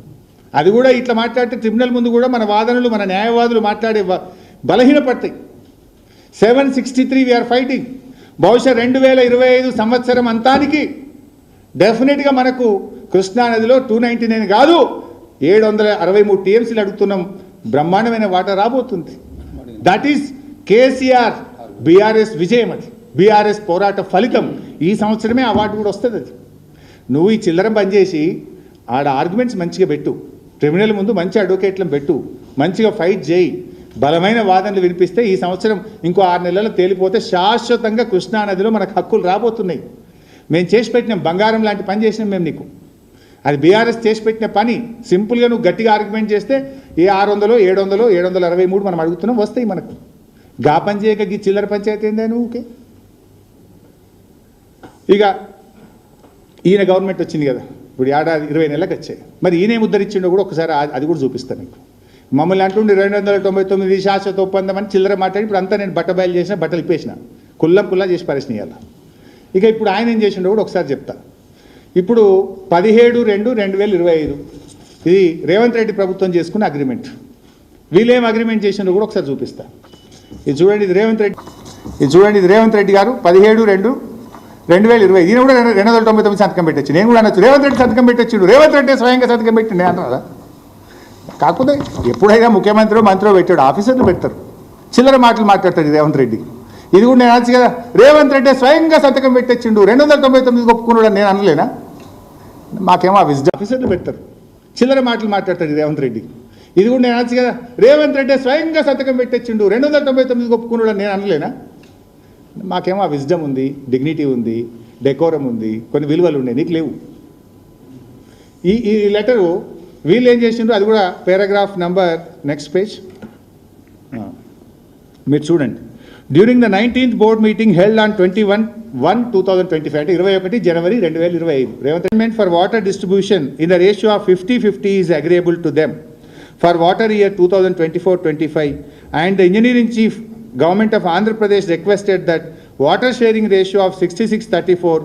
అది కూడా ఇట్లా మాట్లాడితే ట్రిబ్యునల్ ముందు కూడా మన వాదనలు, మన న్యాయవాదులు మాట్లాడే బలహీనపడతాయి. 763 వీఆర్ ఫైటింగ్. బహుశా 2025 సంవత్సరం అంతానికి డెఫినెట్గా మనకు కృష్ణానదిలో 299 కాదు 763 టీఎంసీలు అడుగుతున్నాం. బ్రహ్మాండమైన వాటా రాబోతుంది. దట్ ఈస్ కేసీఆర్ బీఆర్ఎస్ విజయం. అది బీఆర్ఎస్ పోరాట ఫలితం. ఈ సంవత్సరమే అవార్డు కూడా వస్తుంది. అది నువ్వు ఈ చిల్లరం బంద్ చేసి ఆడ ఆర్గ్యుమెంట్స్ మంచిగా పెట్టు, ట్రిబ్యునల్ ముందు మంచి అడ్వకేట్లను పెట్టు, మంచిగా ఫైట్ చేయి, బలమైన వాదనలు వినిపిస్తే ఈ సంవత్సరం ఇంకో 6 నెలల్లో తేలిపోతే శాశ్వతంగా కృష్ణానదిలో మనకు హక్కులు రాబోతున్నాయి. మేము చేసి పెట్టినాం, బంగారం లాంటి పని చేసినాం మేము నీకు. అది బీఆర్ఎస్ చేసి పెట్టిన పని. సింపుల్గా నువ్వు గట్టిగా ఆర్గ్యుమెంట్ చేస్తే ఏ 600, 700, 763 మనం అడుగుతున్నాం, వస్తాయి మనకు. గా పని చేయక ఈ చిల్లర పంచాయతీ ఏందా నువ్వు? ఓకే. ఇక ఈయన గవర్నమెంట్ వచ్చింది కదా, ఇప్పుడు ఏడాది 20 నెలలకు వచ్చాయి. మరి ఈయన ఉద్ధరించిండో కూడా ఒకసారి అది కూడా చూపిస్తాను నీకు. మమ్మల్ని అంటుండే 299 శాశ్వత ఒప్పందం అని చిల్లర మాట్లాడి ఇప్పుడు అంతా నేను బయలు చేసిన, బట్టలు ఇప్పేసిన, కుల్లా చేసి పరిశ్రమ ఇవ్వాలి. ఇక ఇప్పుడు ఆయన ఏం చేసిండో కూడా ఒకసారి చెప్తా. ఇప్పుడు 17/2/2025 ఇది రేవంత్ రెడ్డి ప్రభుత్వం చేసుకున్న అగ్రిమెంట్. వీళ్ళేం అగ్రిమెంట్ చేసిండో కూడా ఒకసారి చూపిస్తా. ఇది చూడండి, ఇది రేవంత్ రెడ్డి గారు 17/2/2020. ఈయన కూడా 299 సంతకం పెట్టచ్చు. నేను కూడా అనొచ్చు రేవంత్ రెడ్డి సంతకం పెట్టచ్చు, రేవంత్ రెడ్డి స్వయంగా సంతకం పెట్టి నేను అన్నారా? కాకపోతే ఎప్పుడైనా ముఖ్యమంత్రి మంత్రి పెట్టాడు, ఆఫీసర్లు పెడతారు, చిల్లర మాటలు మాట్లాడతాడు రేవంత్ రెడ్డి. ఇది కూడా నేను అనొచ్చు కదా, రేవంత్ రెడ్డి స్వయంగా సంతకం పెట్టచ్చిండు, 299 ఒప్పుకున్నాడు నేను అనలేనా? మాకేమో ఆఫీసర్లు పెడతారు, చిల్లర మాటలు మాట్లాడతాడు రేవంత్ రెడ్డి. ఇది కూడా నేను అనొచ్చు కదా, రేవంత్ రెడ్డి స్వయంగా సంతకం పెట్టించిండు 299 ఒప్పుకున్నాడు అని నేను అనలేనా? మాకేమో ఆ విజ్డమ్ ఉంది, డిగ్నిటీ ఉంది, డెకోరం ఉంది, కొన్ని విలువలు ఉన్నాయి, నీకు లేవు. ఈ లెటరు వీళ్ళు ఏం చేసిండ్రు, అది కూడా పారాగ్రాఫ్ నంబర్ నెక్స్ట్ పేజ్ మీరు చూడండి. During the 19th board meeting held on 21/1/2025 అంటే 21 జనవరి 2025 Revanth Reddy for water distribution in the ratio of 50-50 is agreeable to them for water year 2024-25 and the engineering chief government of Andhra Pradesh requested that water sharing ratio of 66-34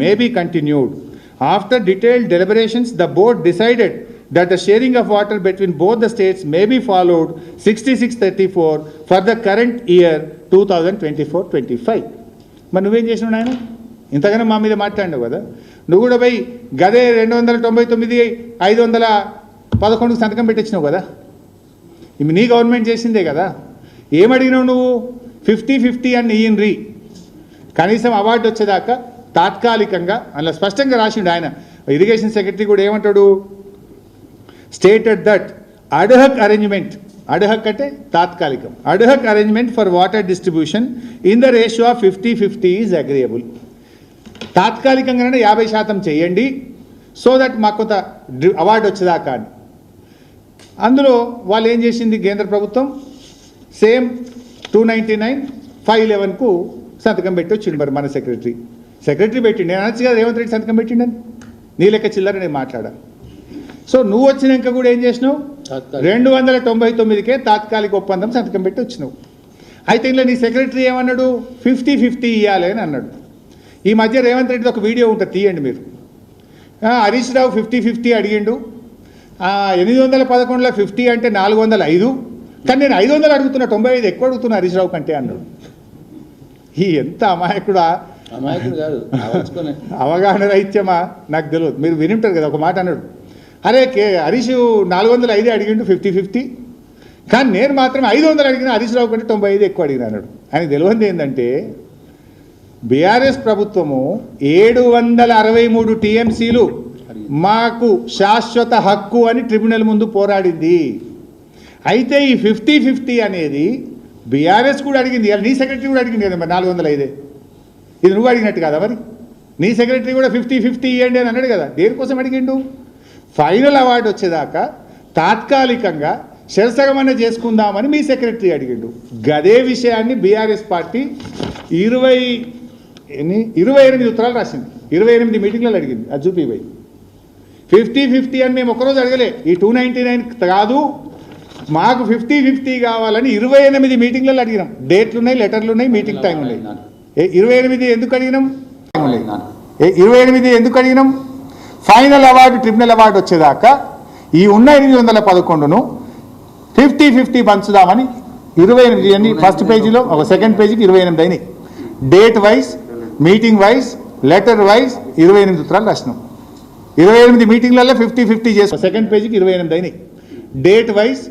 may be continued. After detailed deliberations, the board decided that the sharing of water between both the states may be followed 66-34 for the current year 2024-25. మరి నువ్వేం చేసినావు నాయన? ఇంతగానో మా మీద మాట్లాడినావు కదా, నువ్వు కూడా పోయి గదే 299 511 సంతకం పెట్టించినావు కదా, ఇవి నీ గవర్నమెంట్ చేసిందే కదా. ఏమడిగినావు నువ్వు? 50-50 అని ఇయ్యండ్రి, కనీసం అవార్డు వచ్చేదాకా తాత్కాలికంగా. అందులో స్పష్టంగా రాసిండు ఆయన, ఇరిగేషన్ సెక్రటరీ కూడా ఏమంటాడు, stated that adhoc arrangement, adhoc అంటే తాత్కాలికం, adhoc arrangement for water distribution in the ratio of 50-50 is agreeable. తాత్కాలికంగానే 50% చేయండి, సో దట్ మాకు కొంత అవార్డు వచ్చేదాకా అని. అందులో వాళ్ళు ఏం చేసింది, కేంద్ర ప్రభుత్వం సేమ్ 299/511కు సంతకం పెట్టి వచ్చిండు. మరి మన సెక్రటరీ పెట్టిండు. నేను అనొచ్చు కదా రేవంత్ రెడ్డి సంతకం పెట్టిండని, నీ లెక్క చిల్లర నేను మాట్లాడాను. సో నువ్వు వచ్చినాక కూడా ఏం చేసినావు, 299కే తాత్కాలిక ఒప్పందం సంతకం పెట్టి వచ్చినావు. అయితే ఇంట్లో నీ సెక్రటరీ ఏమన్నాడు, 50-50 ఇవ్వాలి అని అన్నాడు. ఈ మధ్య రేవంత్ రెడ్డి ఒక వీడియో ఉంటుంది, తీయండి మీరు. హరీష్ రావు 50-50 అడిగిండు, 811లో 50 అంటే 405, కానీ నేను 500 అడుగుతున్నా, 95 ఎక్కువ అడుగుతున్నా హరీష్ రావు కంటే అన్నాడు. ఈ ఎంత అమాయకుడా, అవగాహన రైత్యమా నాకు తెలియదు. మీరు వినింటారు కదా, ఒక మాట అన్నాడు, అరే హరీష్ 405 అడిగిండు 50-50, కానీ నేను మాత్రం 500 అడిగిన, హరీష్ రావు కంటే 95 ఎక్కువ అడిగిన అన్నాడు. ఆయనకు తెలియంది ఏంటంటే బీఆర్ఎస్ ప్రభుత్వము 763 టీఎంసీలు మాకు శాశ్వత హక్కు అని ట్రిబ్యునల్ ముందు పోరాడింది. అయితే ఈ 50-50 అనేది బీఆర్ఎస్ కూడా అడిగింది, నీ సెక్రటరీ కూడా అడిగింది కదా, మరి 405 ఇది నువ్వు అడిగినట్టు కదా. మరి నీ సెక్రటరీ కూడా 50-50 ఇవ్వండి అని అన్నాడు కదా. దేనికోసం అడిగిండు, ఫైనల్ అవార్డు వచ్చేదాకా తాత్కాలికంగా శరసగమన చేసుకుందామని మీ సెక్రటరీ అడిగిండు. గదే విషయాన్ని బీఆర్ఎస్ పార్టీ 28 ఉత్తరాలు రాసింది, 28 మీటింగ్లలో అడిగింది. అది చూపిపోయి 50-50 అని మేము ఒకరోజు అడగలే, ఈ 299 కాదు మాకు 50-50 కావాలని 28 మీటింగ్లలో అడిగినాం. డేట్లు ఉన్నాయి, లెటర్లు ఉన్నాయి, మీటింగ్ టైం ఉన్నాయి. 28 ఎందుకు అడిగినాం, 28 ఎందుకు అడిగినాం, ఫైనల్ అవార్డు ట్రిబ్యునల్ అవార్డు వచ్చేదాకా ఈ ఉన్న 811ను 50-50 పంచుదామని 28 అన్ని ఫస్ట్ పేజీలో, ఒక సెకండ్ పేజీకి 28 అయినాయి. Date wise, meeting wise, letter wise 28 ఉత్తరాలు రాసినాం. 28 మీటింగ్లలో 50-50 చేసుకో, సెకండ్ పేజీకి 28 అయినాయి. Date wise,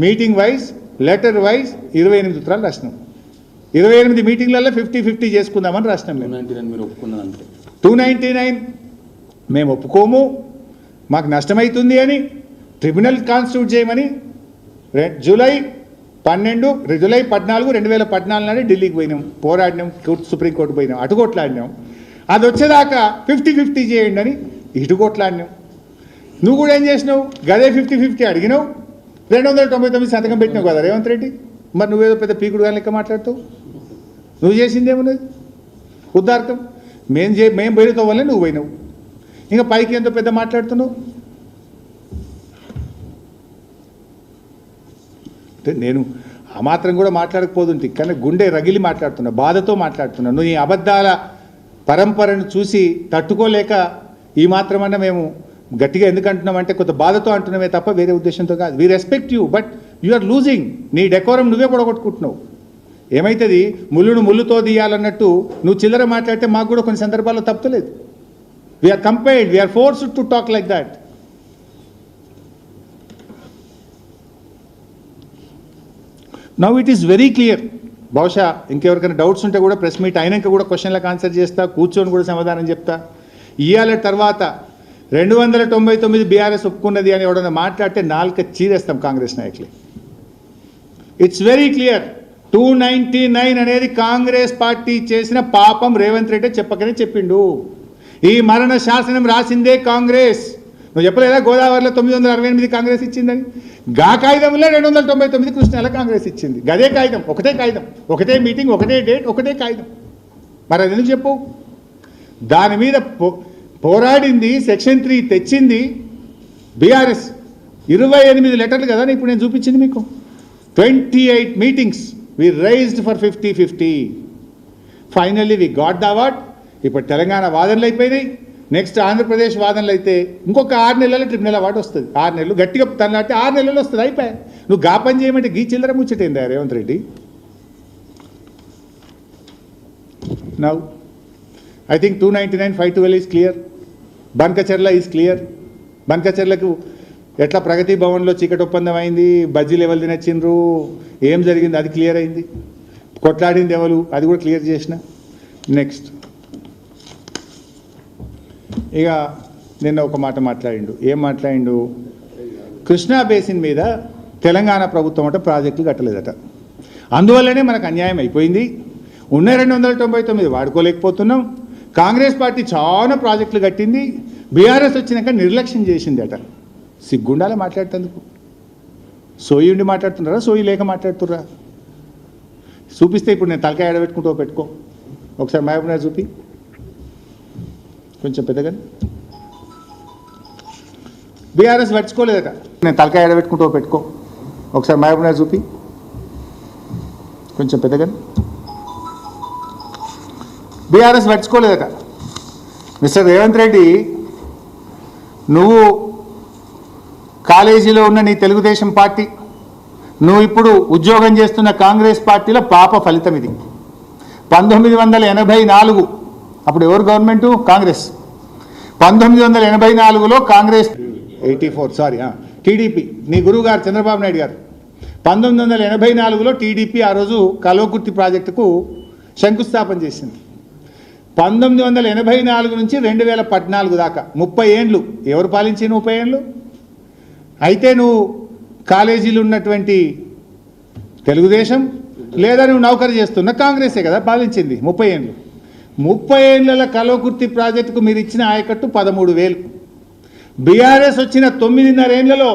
meeting wise, letter wise 28 ఉత్తరాలు రాసినాం. 28 మీటింగ్లలో 50-50 చేసుకుందామని రాసినాం. 299 మేము ఒప్పుకోము, మాకు నష్టమవుతుంది అని ట్రిబ్యునల్ కాన్స్టిట్యూట్ చేయమని జూలై 14 2014 నాడే ఢిల్లీకి పోయినాం, పోరాడినాం, సుప్రీంకోర్టు పోయినాం, అటుకొట్లాడినాం. అది వచ్చేదాకా 50-50 చేయండి అని ఇటుకొట్లాడినాం. నువ్వు కూడా ఏం చేసినావు, గదే 50-50 అడిగినావు, 299 సంతకం పెట్టినావు కదా రేవంత్ రెడ్డి. మరి నువ్వేదో పెద్ద పీకుడు కానీ లెక్క మాట్లాడుతావు. నువ్వు చేసింది ఏమున్నది, ఉద్దార్కం. మేము పోయినతో వల్లే నువ్వు పోయినావు, ఇంకా పైకి ఎంతో పెద్ద మాట్లాడుతున్నావు. అంటే నేను ఆ మాత్రం కూడా మాట్లాడకపోతుంటే, కానీ గుండె రగిలి మాట్లాడుతున్నా, బాధతో మాట్లాడుతున్నా. నువ్వు ఈ అబద్ధాల పరంపరను చూసి తట్టుకోలేక ఈ మాత్రమన్నా మేము గట్టిగా ఎందుకు అంటున్నామంటే కొంత బాధతో అంటున్నామే తప్ప వేరే ఉద్దేశంతో కాదు. We respect you, but you are losing. నీ డెకోరం నువ్వే పొడగొట్టుకుంటున్నావు. ఏమవుతుంది, ముళ్ళును ముళ్ళుతో తీయాలన్నట్టు నువ్వు చిల్లర మాట్లాడితే మాకు కూడా కొన్ని సందర్భాల్లో తప్పలేదు. We're compelled, we're forced to talk like that. Now it is very clear. బహుశా ఇంకెవరికైనా డౌట్స్ ఉంటే కూడా ప్రెస్ మీట్ అయినాక కూడా క్వశ్చన్లకు ఆన్సర్ చేస్తా, కూర్చొని కూడా సమాధానం చెప్తా. ఇవాళ తర్వాత 299 బీఆర్ఎస్ ఒప్పుకున్నది అని ఎవడన్నా మాట్లాడితే నాలుక చీరేస్తాం కాంగ్రెస్ నాయకులు. It's very clear. 299 అనేది కాంగ్రెస్ పార్టీ చేసిన పాపం రేవంత్ రెడ్డి చెప్పకనే చెప్పిండు. ఈ మరణ శాసనం రాసిందే కాంగ్రెస్. నువ్వు చెప్పలేదా గోదావరిలో 968 కాంగ్రెస్ ఇచ్చిందని? గా కాగితంలో 299 కృష్ణాల కాంగ్రెస్ ఇచ్చింది. గదే కాగితం, ఒకటే కాగితం, ఒకటే మీటింగ్, ఒకటే డేట్, ఒకటే కాగితం. మరి అది ఎందుకు చెప్పు? దాని మీద పోరాడింది, సెక్షన్ 3 తెచ్చింది బీఆర్ఎస్. 28 లెటర్లు కదా ఇప్పుడు నేను చూపించింది మీకు. 28 meetings we raised for 50-50. Finally we got the award. ఇప్పుడు తెలంగాణ వాదనలు అయిపోయినాయి. నెక్స్ట్ ఆంధ్రప్రదేశ్ వాదనలు అయితే ఇంకొక 6 నెలల ట్రిబ్యునల్ అవార్డు వస్తుంది. 6 నెలలు గట్టిగా తనలాంటి 6 నెలలు వస్తుంది. అయిపోయా. నువ్వు గా పని చేయమంటే గీ చిల్లర ముచ్చటైందా Revanth Reddy? Now I think 299, 512 is clear. Banakacherla is clear. బన్కచర్లకు ఎట్లా ప్రగతి భవన్లో చీకటి ఒప్పందం అయింది, బజ్జీలు ఎవరు తినచ్చిండ్రు, ఏం జరిగింది అది క్లియర్ అయింది. కొట్లాడింది ఎవరు అది కూడా క్లియర్ చేసిన. నెక్స్ట్ ఇక నిన్న ఒక మాట మాట్లాడిండు. ఏం మాట్లాడిండు? కృష్ణా బేసిన్ మీద తెలంగాణ ప్రభుత్వం అంటే ప్రాజెక్టులు కట్టలేదట. అందువల్లనే మనకు అన్యాయం అయిపోయింది. ఉన్న 299 వాడుకోలేకపోతున్నాం. కాంగ్రెస్ పార్టీ చాలా ప్రాజెక్టులు కట్టింది, బీఆర్ఎస్ వచ్చినాక నిర్లక్ష్యం చేసింది అట. సిగ్గుండాల మాట్లాడుతందుకు. సోయి ఉండి మాట్లాడుతున్నారా, సోయి లేక మాట్లాడుతుర్రా? చూపిస్తే ఇప్పుడు నేను తలకాయ ఎడబెట్టుకుంటూ పెట్టుకో. ఒకసారి మహబూబ్నగర్ చూపి, కొంచెం పెద్దగా. బీఆర్ఎస్ పట్టుకోలేదట. నేను తలకాయ ఎడబెట్టుకుంటూ పెట్టుకో. ఒకసారి మహబూబ్నగర్ చూపి, కొంచెం పెద్దగా. బీఆర్ఎస్ పట్టుకోలేదట. మిస్టర్ రేవంత్ రెడ్డి, నువ్వు కాలేజీలో ఉన్న నీ తెలుగుదేశం పార్టీ, నువ్వు ఇప్పుడు ఉద్యోగం చేస్తున్న కాంగ్రెస్ పార్టీలో పాప ఫలితం ఇది. 1984 అప్పుడు ఎవరు గవర్నమెంటు? కాంగ్రెస్. 1984లో కాంగ్రెస్ 84 సారీ టీడీపీ, నీ గురువు గారు చంద్రబాబు నాయుడు గారు 1984లో టీడీపీ ఆ రోజు కల్వకుర్తి ప్రాజెక్టుకు శంకుస్థాపన చేసింది. 1984 నుంచి 2014 దాకా 30 ఏండ్లు ఎవరు పాలించిన? 30 ఏండ్లు. అయితే నువ్వు కాలేజీలు ఉన్నటువంటి తెలుగుదేశం లేదా నువ్వు నౌకరీ చేస్తున్న కాంగ్రెసే కదా పాలించింది 30 ఏండ్లు. 30 ఏండ్ల కల్వకుర్తి ప్రాజెక్టుకు మీరు ఇచ్చిన ఆయకట్టు 13,000. బీఆర్ఎస్ వచ్చిన 9.5 ఏండ్లలో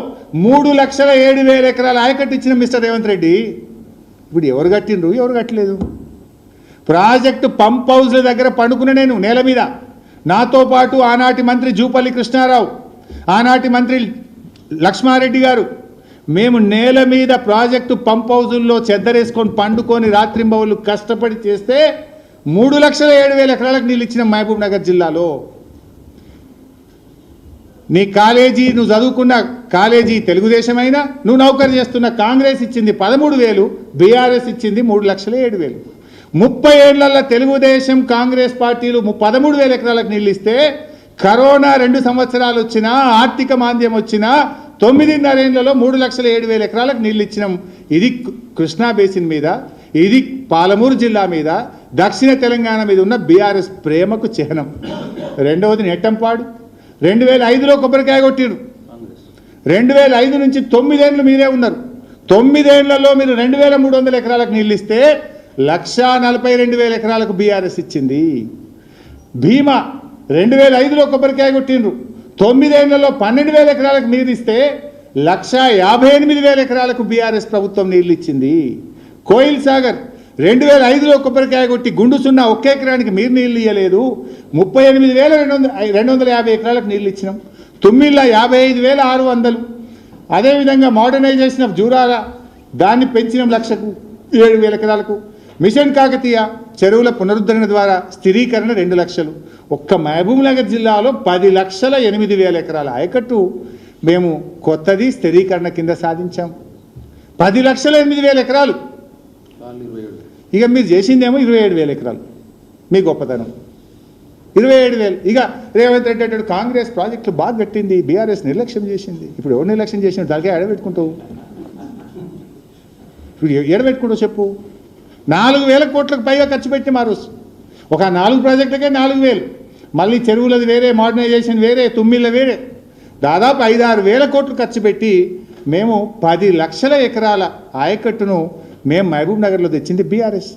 3,07,000 ఎకరాల ఆయకట్టు ఇచ్చిన మిస్టర్ రేవంత్ రెడ్డి. ఇప్పుడు ఎవరు కట్టిండ్రు, ఎవరు కట్టలేదు? ప్రాజెక్టు పంప్ హౌస్ల దగ్గర పండుకున్న నేను నేల మీద, నాతో పాటు ఆనాటి మంత్రి జూపల్లి కృష్ణారావు, ఆనాటి మంత్రి లక్ష్మారెడ్డి గారు, మేము నేల మీద ప్రాజెక్టు పంప్ హౌజుల్లో చెద్దరేసుకొని పండుకొని రాత్రింబవళ్ళు కష్టపడి చేస్తే 3,07,000 ఎకరాలకు నీళ్ళు ఇచ్చిన మహబూబ్ నగర్ జిల్లాలో. నీ కాలేజీ, నువ్వు చదువుకున్న కాలేజీ తెలుగుదేశం అయినా, నువ్వు నౌకరీ చేస్తున్న కాంగ్రెస్ ఇచ్చింది 13,000, బీఆర్ఎస్ ఇచ్చింది 3,07,000. 30 ఏళ్లలో తెలుగుదేశం కాంగ్రెస్ పార్టీలు 13,000 ఎకరాలకు నీళ్ళు ఇస్తే, కరోనా 2 సంవత్సరాలు వచ్చినా, ఆర్థిక మాంద్యం వచ్చినా 9.5 ఏళ్లలో 3,07,000 ఎకరాలకు నీళ్ళు ఇచ్చినాం. ఇది కృష్ణా బేసిన్ మీద, ఇది పాలమూరు జిల్లా మీద, దక్షిణ తెలంగాణ మీద ఉన్న బీఆర్ఎస్ ప్రేమకు చిహ్నం. రెండవది నెట్టంపాడు. 2005లో కొబ్బరికాయ కొట్టిరు. 2005 నుంచి 9 ఏళ్ళు మీరే ఉన్నారు. 9 ఏళ్లలో మీరు 2,300 ఎకరాలకు నీళ్ళు ఇస్తే 1,42,000 ఎకరాలకు బీఆర్ఎస్ ఇచ్చింది. భీమా 2005లో కొబ్బరికాయ కొట్టిండ్రు. 9 ఏళ్లలో 12,000 ఎకరాలకు నీరు ఇస్తే 1,58,000 ఎకరాలకు బీఆర్ఎస్ ప్రభుత్వం నీళ్లు ఇచ్చింది. కోయిల్ సాగర్ 2005లో కొబ్బరికాయ కొట్టి గుండు సున్నా ఒక్క ఎకరానికి మీరు నీళ్ళు ఇవ్వలేదు. 38,250 ఎకరాలకు నీళ్ళు ఇచ్చినాం. తుమ్మిళ్ళ 55,600. అదేవిధంగా మోడర్నైజేషన్ ఆఫ్ జూరాల, దాన్ని పెంచినాం 1,07,000 ఎకరాలకు. మిషన్ కాకతీయ చెరువుల పునరుద్ధరణ ద్వారా స్థిరీకరణ 2 లక్షలు. ఒక్క మహబూబ్ నగర్ జిల్లాలో 10,08,000 ఎకరాల ఆయకట్టు మేము కొత్తది స్థిరీకరణ కింద సాధించాం. 10,08,000 ఎకరాలు. ఇక మీరు చేసిందేమో 27,000 ఎకరాలు. మీ గొప్పతనం 27,000. ఇక రేవంత్ రెడ్డి అంటాడు కాంగ్రెస్ ప్రాజెక్టులు బాగా కట్టింది, బీఆర్ఎస్ నిర్లక్ష్యం చేసింది. ఇప్పుడు ఎవరు నిర్లక్ష్యం చేసిన దానికే ఎడబెట్టుకుంటావు? ఇప్పుడు ఎడబెట్టుకుంటావు చెప్పు. 4,000 కోట్లకు పైగా ఖర్చు పెట్టి మారు. ఒక 4 ప్రాజెక్టులకే 4,000. మళ్ళీ చెరువులది వేరే, మోడర్నైజేషన్ వేరే, తుమ్మిళ్ళ వేరే, దాదాపు 5-6 వేల కోట్లు ఖర్చు పెట్టి మేము 10 లక్షల ఎకరాల ఆయకట్టును మేము మహబూబ్ నగర్లో తెచ్చింది బీఆర్ఎస్.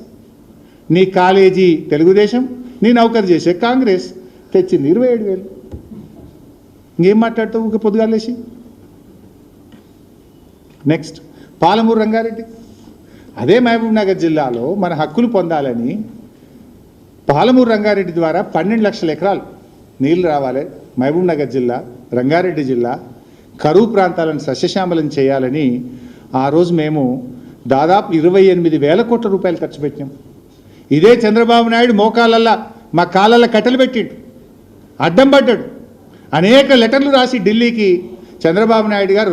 నీ కాలేజీ తెలుగుదేశం, నీ నౌకరు చేసే కాంగ్రెస్ తెచ్చింది 27,000. ఇంకేం మాట్లాడుతావు ఊరికే పొద్దుగాలేసి. నెక్స్ట్ పాలమూరు రంగారెడ్డి, అదే మహబూబ్ నగర్ జిల్లాలో మన హక్కులు పొందాలని పాలమూరు రంగారెడ్డి ద్వారా 12 లక్షల ఎకరాలు నీళ్ళు రావాలి. మహబూబ్ నగర్ జిల్లా, రంగారెడ్డి జిల్లా కరువు ప్రాంతాలను సస్యశ్యామలం చేయాలని ఆ రోజు మేము దాదాపు 28,000 కోట్ల రూపాయలు ఖర్చు పెట్టినాం. ఇదే చంద్రబాబు నాయుడు మోకాళ్ళల్లా మా కాళ్ళల్లో కట్టెలు పెట్టిండు, అడ్డం పడ్డాడు. అనేక లెటర్లు రాసి ఢిల్లీకి చంద్రబాబు నాయుడు గారు